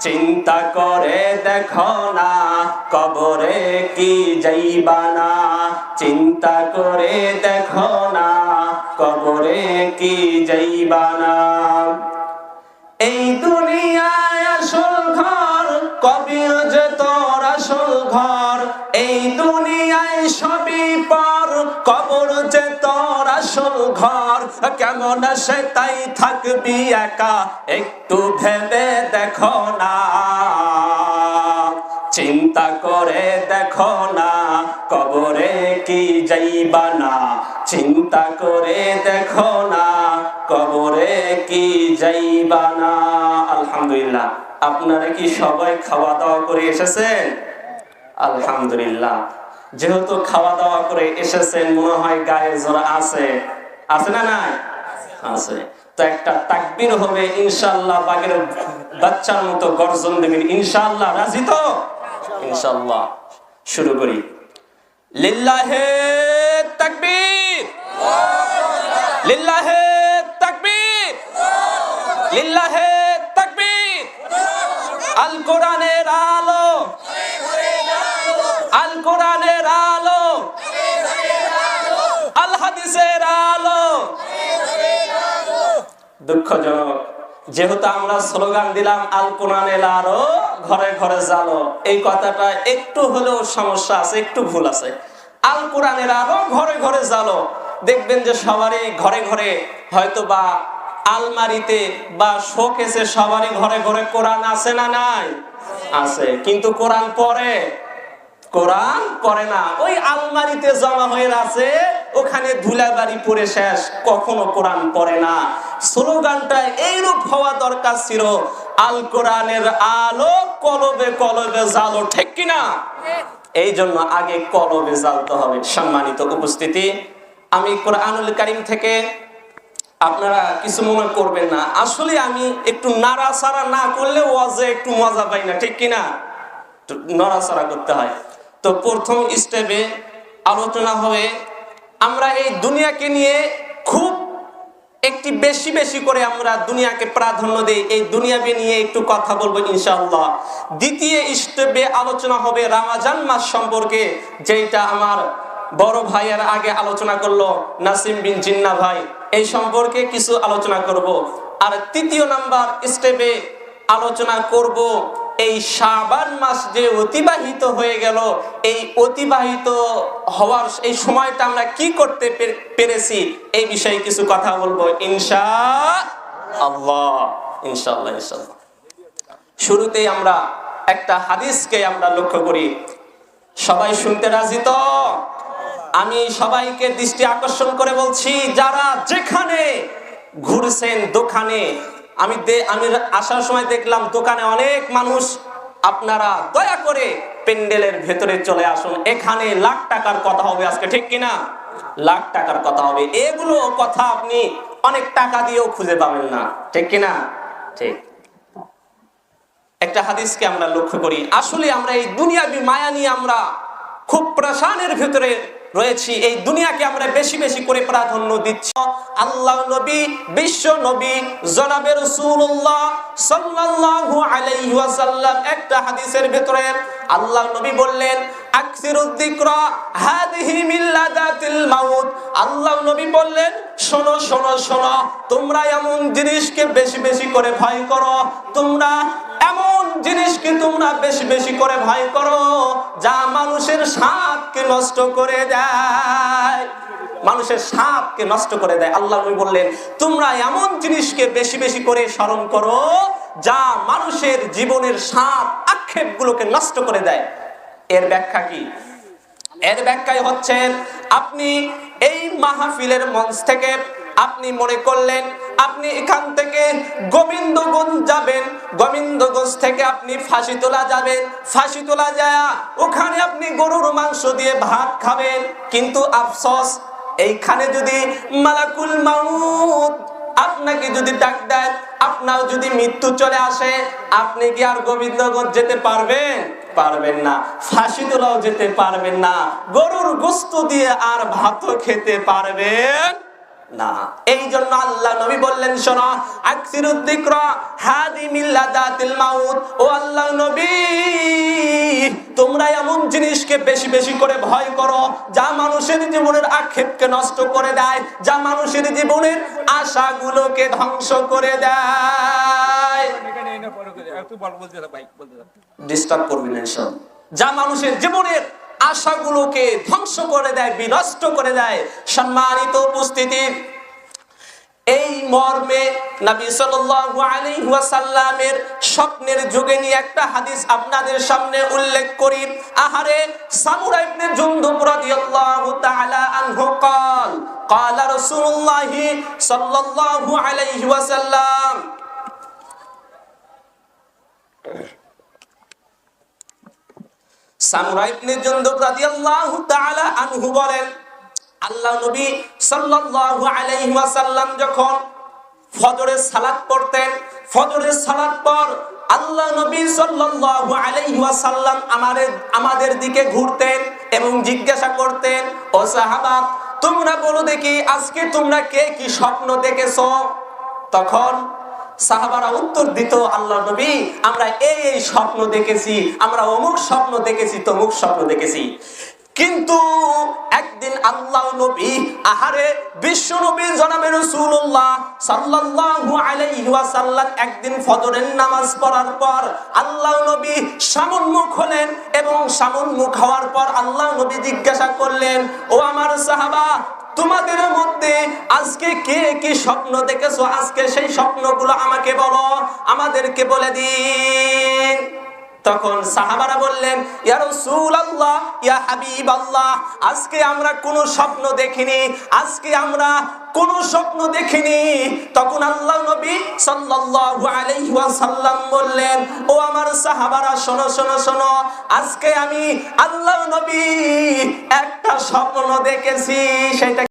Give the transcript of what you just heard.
চিন্তা করে দেখো না কবরে কি যাইবা না, চিন্তা করে দেখো না কবরে কি যাইবা না। এই দুনিয়ায় আসল ঘর, কবির যে তোর আসল ঘর। এই দুনিয়ায় সবই পর, কবর যে তোর আসল ঘর। কেমন সে তাই থাকবি একা, একটু ভেবে দেখো না। চিন্তা করে দেখো না কবরে কি যাইবা না, চিন্তা করে দেখো না কবরে কি যাইবা না। আলহামদুলিল্লাহ, আপনারা কি সবাই খাওয়া দাওয়া করে এসেছেন? আলহামদুলিল্লাহ, যেহেতু খাওয়া দাওয়া করে এসেছেন মনে হয় গায়ে জোরা আছে, আছে না নাই? আছে। তো একটা তাকবীর হবে ইনশাআল্লাহ, বাগের বাচ্চার মতো গর্জন দেবেন ইনশাআল্লাহ। রাজি তো? ইনশাআল্লাহ। শুরু করি। লিল্লাহে তাকবীর, লিল্লাহে তাকবীর, লিল্লাহে তাকবীর। আল কোরআনের আলো, আল কোরআনের আলো, আল হাদিসের আলো। দুঃখজনক, যেহেতু আমরা স্লোগান দিলাম আল কোরআনের আলো ঘরে ঘরে জালো, এই কথাটা একটু হলেও সমস্যা আছে, একটু ভুল আছে। আল কোরআনের আলো ঘরে ঘরে জালো, দেখবেন যে সবারই ঘরে ঘরে হয়তো বা আলমারিতে বা শোকেসে সবারই ঘরে ঘরে কোরআন আছে না নাই? আছে, কিন্তু কোরআন পড়ে? কোরআন পড়ে না, ওই আলমারিতে জমা হয়ে আছে, ওখানে ধুলাবাড়ি পড়ে শেষ, কখনো কোরআন পড়ে না। স্লোগানটা এইরূপ হওয়া দরকার ছিল, আল কোরআনের আলো কলবে কলবে জালো, ঠিক কিনা? এই জন্য আগে কলবে জ্বালতে হবে। সম্মানিত উপস্থিতি, আমি কোরআনুল কারীম থেকে, আপনারা কিছু মনে করবেন না, আসলে আমি একটু নাড়াচাড়া না করলে ওয়াজে একটু মজা পাই না, ঠিক কিনা? নড়াচড়া করতে হয়। তো প্রথম স্টেপে আলোচনা হবে, আমরা এই দুনিয়াকে নিয়ে খুব একটি বেশি বেশি করে আমরা দুনিয়াকে প্রাধান্য দেই, এই দুনিয়াকে নিয়ে একটু কথা বলবো ইনশাআল্লাহ। দ্বিতীয় স্টেপে আলোচনা হবে রমজান মাস সম্পর্কে, যেটা আমার বড় ভাইয়ের আগে আলোচনা করলো নাসিম বিন জিন্না ভাই, এই সম্পর্কে কিছু আলোচনা করব। আর তৃতীয় নাম্বার স্টেপে আলোচনা করব এই শাবান মাস যে অতিবাহিত হয়ে গেল, এই অতিবাহিত হওয়ার এই সময়টা আমরা কি করতে পেরেছি, এই বিষয়ে কিছু কথা বলবো ইনশাআল্লাহ। ইনশাআল্লাহ ইনশাআল্লাহ। শুরুতেই আমরা একটা হাদিসকে আমরা লক্ষ্য করি। সবাই শুনতে রাজি তো? আমি সবাইকে দৃষ্টি আকর্ষণ করে বলছি, যারা যেখানে ঘুরছেন দোকানে, আমি আসার সময় দেখলাম দোকানে অনেক মানুষ, আপনারা দয়া করে প্যান্ডেলের ভেতরে চলে আসুন, এখানে লাখ টাকার কথা হবে আজকে, ঠিক কিনা? লাখ টাকার কথা হবে, এগুলো কথা আপনি অনেক টাকা দিয়েও খুঁজে পাবেন না, ঠিক কিনা? ঠিক। একটা হাদিসকে আমরা লক্ষ্য করি, আসলে আমরা এই দুনিয়াবি মায়া নিয়ে আমরা খুব প্রেশানের ভেতরে রয়েছি, এই দুনিয়াকে আমরা বেশি বেশি করে প্রাধান্য দিচ্ছি। আল্লাহ নবী, বিশ্ব নবী জনাবে রাসূলুল্লাহ সাল্লাল্লাহু আলাইহি ওয়াসাল্লাম একটা হাদিসের ভিতরে আল্লাহ নবী বললেন, আকসিরুদ যিকরা হাদিহি মিন লাযাতিল মাউত। আল্লাহ নবী বললেন, শোনো শোনো শোনো, তোমরা এমন জিনিসকে বেশি বেশি করে ভয় করো, তোমরা এমন জিনিসকে তোমরা বেশি বেশি করে ভয় করো যা মানুষের স্বাদকে নষ্ট করে দেয়, মানুষের স্বাদকে নষ্ট করে দেয়। আল্লাহ নবী বললেন, তোমরা এমন জিনিসকে বেশি বেশি করে স্মরণ করো যা মানুষের জীবনের স্বাদ আক্ষেপগুলোকে নষ্ট করে দেয়। এর ব্যাখ্যা কি? এর ব্যাখ্যাই হচ্ছে, আপনি এই মাহফিলের মঞ্চ থেকে আপনি মনে করলেন আপনি এখান থেকে গোবিন্দগঞ্জ যাবেন, গোবিন্দগঞ্জ থেকে আপনি ফাঁসিতলা যাবেন, ফাঁসিতলা যায় ওখানে আপনি গরুর মাংস দিয়ে ভাত খাবেন, কিন্তু আফসোস এইখানে যদি মালাকুল মাউত আপনাকে যদি ডাক দেয়, আপনার যদি মৃত্যু চলে আসে, আপনি কি আর গোবিন্দগঞ্জ যেতে পারবেন? পারবেন না। ফাঁসিতলাও যেতে পারবেন না, গরুর গোশত দিয়ে আর ভাতও খেতে পারবেন না। এই জন্য আল্লাহ নবী বললেন, শোনো, আকসিরুদ যিকরা হাদি মিল্লাদাতিল মাউত। ও আল্লাহ নবী, তোমরা এমন জিনিসকে বেশি বেশি করে ভয় করো যা মানুষের জীবনের আক্ষেপকে নষ্ট করে দেয়, যা মানুষের জীবনের আশাগুলোকে ধ্বংস করে দেয়। ডিস্টার্ব করবি না এসব। যা মানুষের জীবনের আশাগুলোকে ধ্বংস করে দেয়, বিনষ্ট করে দেয়। সম্মানিত উপস্থিতি, এই মর্মে নবী সাল্লাল্লাহু আলাইহি ওয়াসাল্লামের স্বপ্নের যুগে নিয়ে একটা হাদিস আপনাদের সামনে উল্লেখ করি। আহারে, সামুরা ইবনে জুনদুব রাদিয়াল্লাহু তাআলা আনহু قال رسول الله صلى الله عليه وسلم সামুরা ইবনে জুনদুব রাদিয়াল্লাহু তাআলা আনহু বলেন, আল্লাহ নবী সাল্লাল্লাহু আলাইহি ওয়াসাল্লাম যখন ফজরের সালাত পড়তেন, ফজরের সালাত পর আল্লাহ নবী সাল্লাল্লাহু আলাইহি ওয়াসাল্লাম আমাদের দিকে ঘুরতেন এবং জিজ্ঞাসা করতেন, ও সাহাবা, তোমরা বলো দেখি আজকে তোমরা কে কি স্বপ্ন দেখেছো? তখন সাহাবারা উত্তর দিত, আল্লাহ নবী, আমরা এই এই স্বপ্ন দেখেছি, আমরা অমুক স্বপ্ন দেখেছি, তমুক স্বপ্ন দেখেছি। কিন্তু একদিন আল্লাহ নবী, আহারে, বিশ্ব নবী জনাবে রাসূলুল্লাহ সাল্লাল্লাহু আলাইহি ওয়াসাল্লাম একদিন ফজরের নামাজ পড়ার পর আল্লাহ নবী সামুন্মুখ হলেন এবং সামুন্মুখ হওয়ার পর আল্লাহ নবী জিজ্ঞাসা করলেন, ও আমার সাহাবা, তোমাদের মধ্যে আজকে কে কি স্বপ্ন দেখেছো? আজকে সেই স্বপ্নগুলো আমাকে বলো, আমাদেরকে বলে দিন। তখন সাহাবারা বললেন, ইয়া রাসূলুল্লাহ, ইয়া হাবিবাল্লাহ, আজকে আমরা কোনো স্বপ্ন দেখিনি, আজকে আমরা কোনো স্বপ্ন দেখিনি। তখন আল্লাহ নবী সাল্লাল্লাহু আলাইহি ওয়াসাল্লাম বললেন, ও আমার সাহাবারা, শোনো শোনো শোনো, আজকে আমি আল্লাহ নবী একটা স্বপ্ন দেখেছি, সেটা